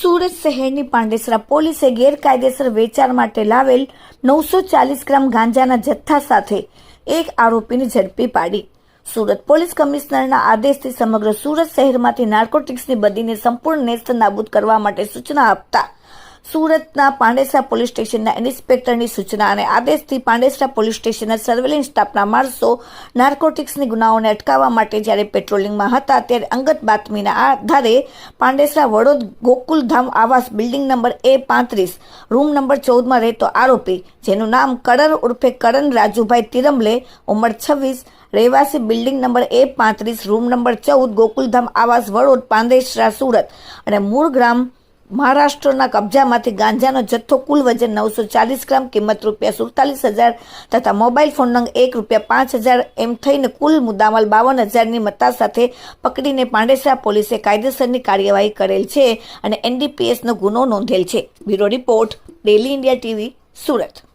સુરત શહેરની પાંડેસરા પોલીસે ગેરકાયદેસર વેચાણ માટે લાવેલ 940 ગ્રામ ગાંજાના જથ્થા સાથે એક આરોપીને ઝડપી પાડી. સુરત પોલીસ કમિશનરના આદેશથી સમગ્ર સુરત શહેરમાંથી નાર્કોટિક્સની બદીને સંપૂર્ણ નેસ્ત નાબૂદ કરવા માટે સૂચના આપતા સુરતના પાંડેસરા પોલીસ સ્ટેશનના ઇન્સ્પેક્ટરની સૂચના અને આદેશથી પાંડેસરા પોલીસ સ્ટેશનના સર્વેલન્સ સ્ટાફના માણસો નાર્કોટિક્સની ગુનાઓને અટકાવવા માટે જ્યારે પેટ્રોલિંગમાં હતા ત્યારે અંગત બાતમીના આધારે પાંડેસરા વડોદ ગોકુલધામ આવાસ building number A35 room number 14માં રહેતો આરોપી જેનું નામ કડર ઉર્ફે કરણ રાજુભાઈ તિરમલે ઉંમર 26 રહેવાસી building number A35 room number 14 Gokuldham આવાસ વડોદ પાંડેસરા સુરત અને મૂળ ગ્રામ મહારાષ્ટ્રના કબજામાંથી ગાંજાનો જથ્થો કુલ વજન 940 ગ્રામ કિંમત ₹47,000 તથા મોબાઈલ ફોન નંગ ₹5,000 એમ થઈને કુલ મુદ્દામાલ 52,000ની મત્તા સાથે પકડીને પાંડેસરા પોલીસે કાયદેસરની કાર્યવાહી કરેલ છે અને NDPSનો ગુનો નોંધેલ છે. Bureau report, daily India TV, Surat.